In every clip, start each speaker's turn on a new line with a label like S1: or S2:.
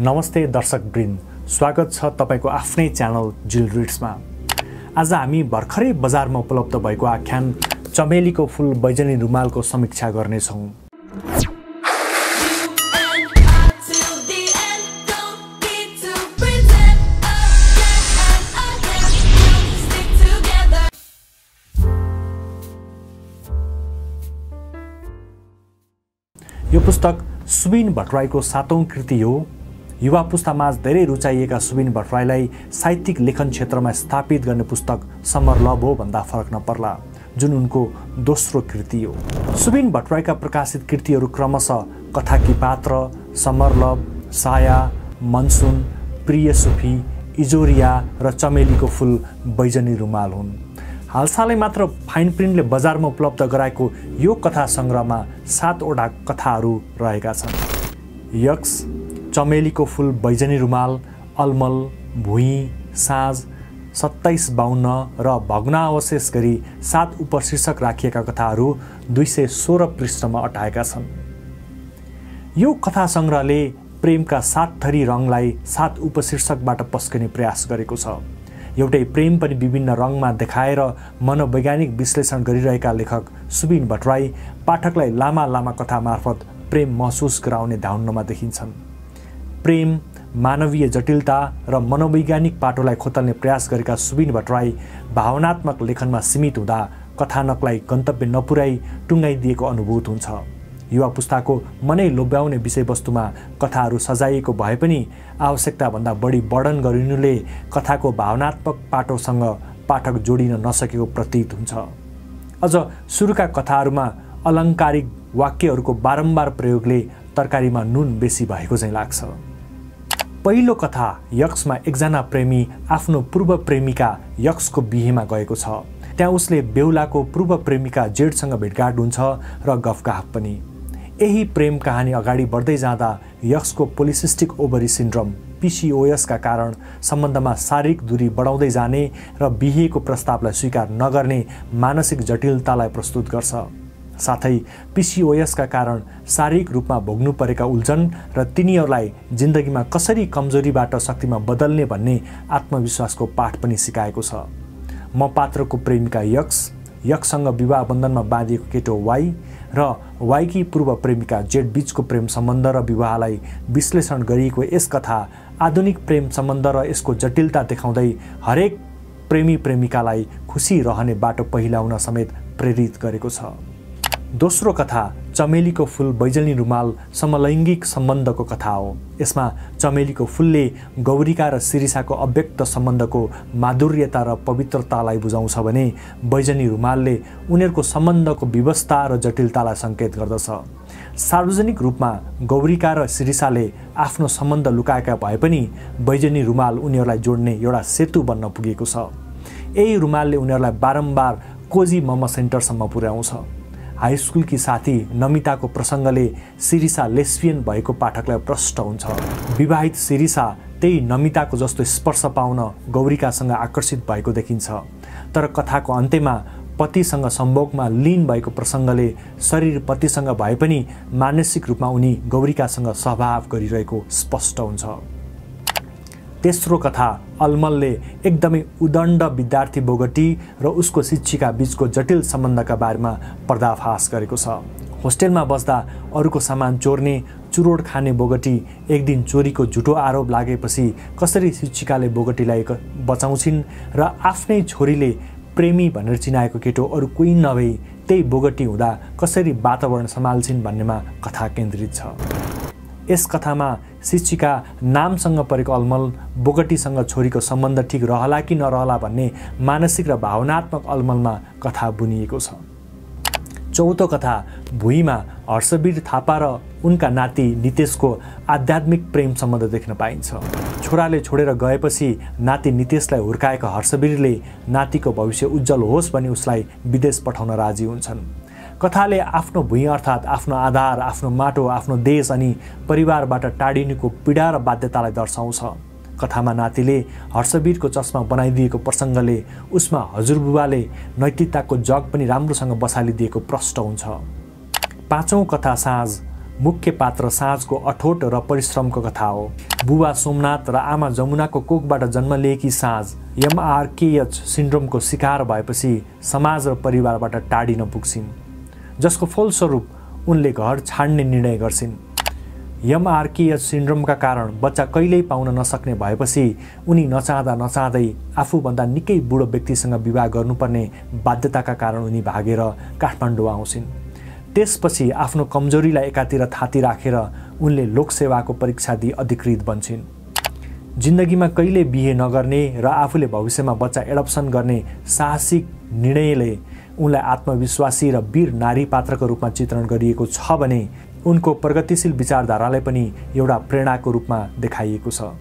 S1: नमस्ते दर्शकवृन्द, स्वागत छ तपाईको आफ्नै च्यानल जिल रिड्समा। आज हामी भर्खरै बजारमा उपलब्ध भएको आख्यान चमेलीको फूल बैजनी रुमालको समीक्षा गर्नेछौँ। यो पुस्तक सुबिन भट्टराईको 7औं कृति हो। युवा पुस्तामाझ धेरै रुचाइएका सुबिन भट्टराईलाई साहित्यिक लेखन क्षेत्रमा स्थापित गर्ने पुस्तक समरलभ हो भन्दा फरक नपर्ला, जुन उनको दोस्रो कृति हो। सुबिन भट्टराईका प्रकाशित कृतिहरू क्रमशः कथाकी पात्र, समरलभ, साया, मनसुन, प्रिय सुफी, इजोरिया र चमेलीको फूल बैजनी रुमाल हुन्। हालसालै मात्र फाइन प्रिन्टले बजारमा उपलब्ध गराएको यो कथा सङ्ग्रहमा 7वटा कथाहरू रहेका छन्। यक्स, चमेलीको फूल बैजनी रुमाल, अलमल, भुइँ, साँझ, 2752 र भग्नावशेष गरी 7 उपशीर्षक राखिएका कथाहरू 216 पृष्ठमा अटाएका छन्। यो कथा सङ्ग्रहले प्रेमका 7 थरी रङलाई 7 उपशीर्षकबाट पस्कने प्रयास गरेको छ। एउटै प्रेम पनि विभिन्न रङमा देखाएर मनोवैज्ञानिक विश्लेषण गरिरहेका लेखक सुबिन भट्टराई पाठकलाई लामा लामा कथा मार्फत प्रेम महसुस गराउने धाउन्नमा देखिन्छन्। प्रेम, मानवीय जटिलता र मनोवैज्ञानिक पाटोलाई खोतल्ने प्रयास गरेका सुबिन भट्टराई भावनात्मक लेखनमा सीमित हुँदा कथानकलाई गन्तव्य नपुर्याई टुङ्गाइदिएको अनुभूत हुन्छ। युवा पुस्ताको मनै लोभ्याउने विषयवस्तुमा कथाहरू सजाइएको भए पनि आवश्यकताभन्दा बढी वर्णन गरिनुले कथाको भावनात्मक पाटोसँग पाठक जोडिन नसकेको प्रतीत हुन्छ। अझ सुरुका कथाहरूमा अलङ्कारिक वाक्यहरूको बारम्बार प्रयोगले तरकारीमा नुन बेसी भएको चाहिँ लाग्छ। पहिलो कथा यक्समा एकजना प्रेमी आफ्नो पूर्व प्रेमिका यक्सको बिहेमा गएको छ। त्यहाँ उसले बेहुलाको पूर्व प्रेमिका जेडसँग भेटघाट हुन्छ र गफगाफ पनि। यही प्रेम कहानी अगाडि बढ्दै जाँदा यक्सको पोलिसिस्टिक ओभरी सिन्ड्रोम PCOS का कारण सम्बन्धमा शारीरिक दूरी बढाउँदै जाने र बिहेको प्रस्तावलाई स्वीकार नगर्ने मानसिक जटिलतालाई प्रस्तुत गर्छ। साथै PCOS का कारण शारीरिक रूपमा भोग्नु परेका उल्झन र तिनीहरूलाई जिन्दगीमा कसरी कमजोरीबाट शक्तिमा बदल्ने भन्ने आत्मविश्वासको पाठ पनि सिकाएको छ। म पात्रको प्रेमिका यक्ससँग विवाह बन्धनमा बाँधिएको केटो वाई र वाईकी पूर्व प्रेमिका जेड बीचको प्रेम सम्बन्ध र विवाहलाई विश्लेषण गरिएको यस कथा आधुनिक प्रेम सम्बन्ध र यसको जटिलता देखाउँदै हरेक प्रेमी प्रेमिकालाई खुसी रहने बाटो पहिलाउन समेत प्रेरित गरेको छ। दोस्रो कथा चमेलीको फूल बैजनी रुमाल समलैङ्गिक सम्बन्धको कथा हो। यसमा चमेलीको फूलले गौरीका र शिरीषाको अव्यक्त सम्बन्धको माधुर्यता र पवित्रतालाई बुझाउँछ भने बैजनी रुमालले उनीहरूको सम्बन्धको विवस्था र जटिलतालाई सङ्केत गर्दछ। सार्वजनिक रूपमा गौरीका र शिरीषाले आफ्नो सम्बन्ध लुकाएका भए पनि बैजनी रुमाल उनीहरूलाई जोड्ने एउटा सेतु बन्न पुगेको छ। यही रुमालले उनीहरूलाई बारम्बार कोजी मम सेन्टरसम्म पुर्याउँछ। हाई स्कुलकी साथी नमिताको प्रसङ्गले शिरीषा लेस्बियन भएको पाठकलाई प्रष्ट हुन्छ। विवाहित शिरीषा त्यही नमिताको जस्तो स्पर्श पाउन गौरीकासँग आकर्षित भएको देखिन्छ। तर कथाको अन्त्यमा पतिसँग सम्भोगमा लीन भएको प्रसङ्गले शरीर पतिसँग भए पनि मानसिक रूपमा उनी गौरीकासँग सहभाव गरिरहेको स्पष्ट हुन्छ। तेस्रो कथा अलमलले एकदमै उदण्ड विद्यार्थी बोगटी र उसको शिक्षिका बीचको जटिल सम्बन्धका बारेमा पर्दाफास गरेको छ। होस्टेलमा बस्दा अरूको सामान चोर्ने, चुरोड खाने बोगटी एक दिन चोरीको झुटो आरोप लागेपछि कसरी शिक्षिकाले बोगटीलाई बचाउँछिन् र आफ्नै छोरीले प्रेमी भनेर चिनाएको केटो अरू कोही नभई त्यही बोगटी हुँदा कसरी वातावरण सम्हाल्छिन् भन्नेमा कथा केन्द्रित छ। यस कथामा शिक्षिका नामसँग परेको अलमल बोगटीसँग छोरीको सम्बन्ध ठिक रहला कि नरहला भन्ने मानसिक र भावनात्मक अलमलमा कथा बुनिएको छ। चौथो कथा भुइँमा हर्षवीर थापा र उनका नाति नितेशको आध्यात्मिक प्रेम सम्बन्ध देख्न पाइन्छ। छोराले छोडेर गएपछि नाति नितेशलाई हुर्काएका हर्षवीरले नातिको भविष्य उज्जवल होस् भनी उसलाई विदेश पठाउन राजी हुन्छन्। कथाले आफ्नो भुइँ अर्थात् आफ्नो आधार, आफ्नो माटो, आफ्नो देश अनि परिवारबाट टाढिनुको पीडा र बाध्यतालाई दर्शाउँछ। कथामा नातिले हर्षवीरको चस्मा बनाइदिएको प्रसङ्गले उसमा हजुरबुबाले नैतिकताको जग पनि राम्रोसँग बसालिदिएको प्रष्ट हुन्छ। पाँचौं कथा साँझ मुख्य पात्र साँझको अठोट र परिश्रमको कथा हो। बुबा सोमनाथ र आमा जमुनाको कोखबाट जन्म लिएकी साँझ एमआरकेएच सिन्ड्रोमको शिकार भएपछि समाज र परिवारबाट टाढिन पुग्छिन्, जसको फलस्वरूप उनले घर छाड्ने निर्णय गर्छिन्। एमआरकेएच सिन्ड्रोमका कारण बच्चा कहिल्यै पाउन नसक्ने भएपछि उनी नचाहँदै आफूभन्दा निकै बुढो व्यक्तिसँग विवाह गर्नुपर्ने बाध्यताका कारण उनी भागेर काठमाडौँ आउँछिन्। त्यसपछि आफ्नो कमजोरीलाई एकातिर थाती राखेर उनले लोकसेवाको परीक्षा दिई अधिकृत बन्छिन्। जिन्दगीमा कहिले बिहे नगर्ने र आफूले भविष्यमा बच्चा एडप्सन गर्ने साहसिक निर्णयले उनलाई आत्मविश्वासी र वीर नारी पात्रको रूपमा चित्रण गरिएको छ भने उनको प्रगतिशील विचारधारालाई पनि एउटा प्रेरणाको रूपमा देखाइएको छ।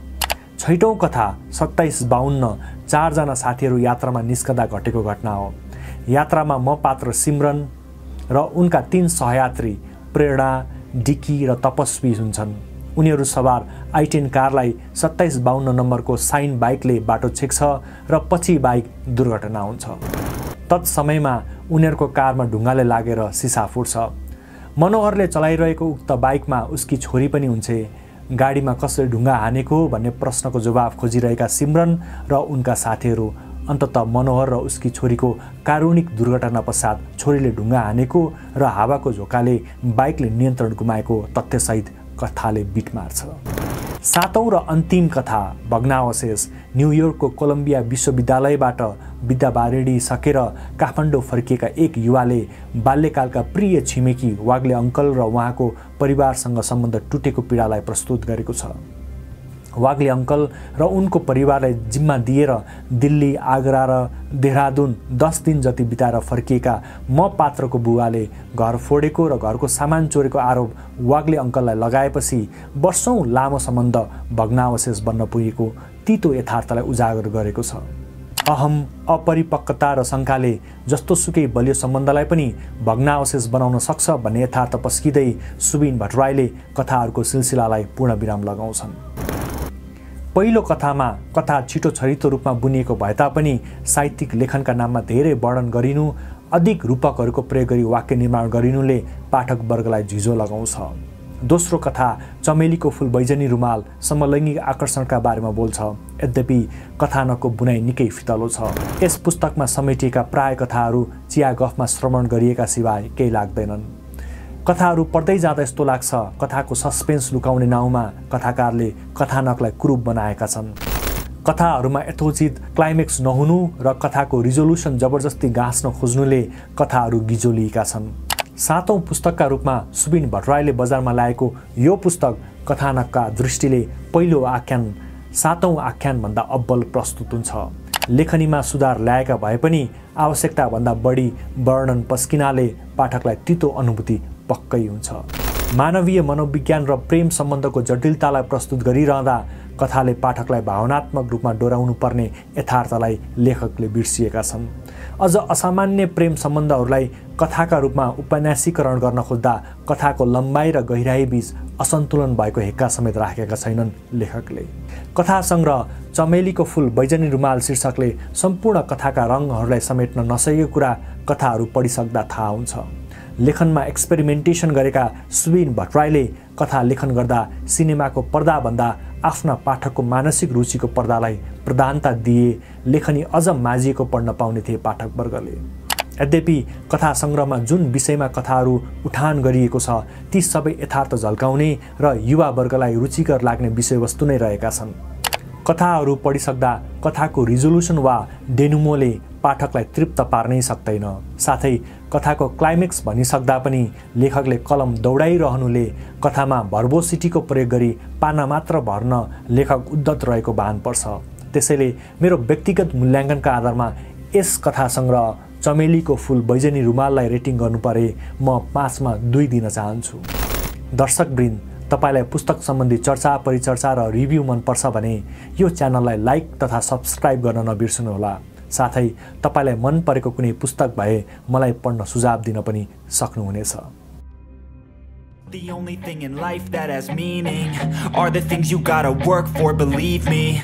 S1: छैटौं कथा 2752 चारजना साथीहरू यात्रामा निस्कँदा घटेको घटना हो। यात्रामा म पात्र सिमरन र उनका 3 सहयात्री प्रेरणा, डिकी र तपस्वी हुन्छन्। उनीहरू सवार i10 कारलाई 2752 नम्बरको साइन बाइकले बाटो छेक्छ र पछि बाइक दुर्घटना हुन्छ। तत्समयमा उनीहरूको कारमा ढुङ्गाले लागेर सिसा फुट्छ। मनोहरले चलाइरहेको उक्त बाइकमा उसकी छोरी पनि हुन्छे। गाडीमा कसले ढुङ्गा हानेको भन्ने प्रश्नको जवाफ खोजिरहेका सिमरन र उनका साथीहरू अन्ततः मनोहर र उसकी छोरीको कारुणिक दुर्घटना पश्चात छोरीले ढुङ्गा हानेको र हावाको झोकाले बाइकले नियन्त्रण गुमाएको तथ्यसहित कथाले बिट मार्छ। सातौं र अन्तिम कथा भग्नावशेष। न्युयोर्कको कोलम्बिया विश्वविद्यालयबाट विद्या बारिडी सकेर काठमाडौँ फर्किएका एक युवाले बाल्यकालका प्रिय छिमेकी वाग्ले अङ्कल र उहाँको परिवारसँग सम्बन्ध टुटेको पीडालाई प्रस्तुत गरेको छ। वाग्ले अङ्कल र उनको परिवारलाई जिम्मा दिएर दिल्ली, आगरा र देहरादून 10 दिन जति बिताएर फर्किएका म पात्रको बुवाले घर फोडेको र घरको सामान चोरेको आरोप वाग्ले अङ्कललाई लगाएपछि वर्षौं लामो सम्बन्ध भग्नावशेष बन्न पुगेको तितो यथार्थलाई उजागर गरेको छ। अहम, अपरिपक्वता र शङ्काले जस्तोसुकै बलियो सम्बन्धलाई पनि भग्नावशेष बनाउन सक्छ भन्ने यथार्थ पस्किँदै सुबिन भट्टराईले कथाहरूको सिलसिलालाई पूर्ण विराम लगाउँछन्। पहिलो कथामा कथा छिटो छरितो रूपमा बुनिएको भए तापनि साहित्यिक लेखनका नाममा धेरै वर्णन गरिनु, अधिक रूपकहरूको प्रयोग गरी वाक्य निर्माण गरिनुले पाठकवर्गलाई झिझो लगाउँछ। दोस्रो कथा चमेलीको फूल बैजनी रुमाल समलैङ्गिक आकर्षणका बारेमा बोल्छ। यद्यपि कथानकको बुनाइ निकै फितलो छ। यस पुस्तकमा समेटिएका प्राय कथाहरू चिया गफमा श्रवण गरिएका सिवाय केही लाग्दैनन्। कथाहरू पढ्दै जाँदा यस्तो लाग्छ कथाको सस्पेन्स लुकाउने नाउँमा कथाकारले कथानकलाई कुरूप बनाएका छन्। कथाहरूमा यथोचित क्लाइमेक्स नहुनु र कथाको रिजोल्युसन जबरजस्ती गाँच्न खोज्नुले कथाहरू गिजोलिएका छन्। सातौं पुस्तकका रूपमा सुबिन भट्टराईले बजारमा ल्याएको यो पुस्तक कथानकका दृष्टिले पहिलो आख्यान सातौं आख्यानभन्दा अब्बल प्रस्तुत हुन्छ। लेखनीमा सुधार ल्याएका भए पनि आवश्यकताभन्दा बढी वर्णन पस्किनाले पाठकलाई तितो अनुभूति पक्कै हुन्छ। मानवीय मनोविज्ञान र प्रेम सम्बन्धको जटिलतालाई प्रस्तुत गरिरहँदा कथाले पाठकलाई भावनात्मक रूपमा डोराउनु पर्ने यथार्थलाई लेखकले बिर्सिएका छन्। अझ असामान्य प्रेम सम्बन्धहरूलाई कथाका रूपमा उपन्यासीकरण गर्न खोज्दा कथाको लम्बाइ र गहिराई बीच असन्तुलन भएको हेक्का समेत राखेका छैनन् लेखकले। कथा सङ्ग्रह चमेलीको फूल बैजनी रुमाल शीर्षकले सम्पूर्ण कथाका रङहरूलाई समेट्न नसकेको कुरा कथाहरू पढिसक्दा थाहा हुन्छ। लेखनमा एक्सपेरिमेन्टेसन गरेका सुबिन भट्टराईले कथा लेखन गर्दा सिनेमाको पर्दाभन्दा आफ्ना पाठकको मानसिक रुचिको पर्दालाई प्रधानता दिए लेखनी अझ माझिएको पढ्न पाउने थिए पाठकवर्गले। यद्यपि कथा सङ्ग्रहमा जुन विषयमा कथाहरू उठान गरिएको छ ती सबै यथार्थ झल्काउने र युवा वर्गलाई रुचिकर लाग्ने विषयवस्तु नै रहेका छन्। कथाहरू पढिसक्दा कथाको रिजोल्युसन वा डेनुमोले पाठकलाई तृप्त पार्नै सक्दैन। साथै कथाको क्लाइमेक्स भनिसक्दा पनि लेखकले कलम दौडाइरहनुले कथामा भर्बोसिटीको प्रयोग गरी पाना मात्र भर्न लेखक उद्धत रहेको भान पर्छ। त्यसैले मेरो व्यक्तिगत मूल्याङ्कनका आधारमा यस कथा सङ्ग्रह चमेलीको फूल बैजनी रुमाललाई रेटिङ गर्नु परे म 5 मा 2 दिन चाहन्छु। दर्शकवृन्द, तपाईलाई पुस्तक सम्बन्धी चर्चा, परिचर्चा र रिभ्यू मनपर्छ भने यो च्यानललाई लाइक तथा सब्स्क्राइब गर्न नबिर्सनुहोला। साथै तपाईलाई मन परेको कुनै पुस्तक भए मलाई पढ्न सुझाव दिन पनि सक्नुहुनेछ।
S2: The only thing in life that has meaning are the things you gotta work for, believe me.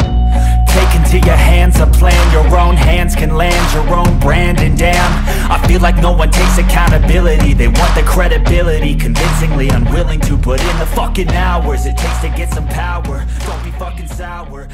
S2: Taking into your hands a plan your own hands can land your own brand. And damn, I feel like no one takes accountability. They want the credibility, convincingly unwilling to put in the fucking hours it takes to get some power. Don't be fucking sour.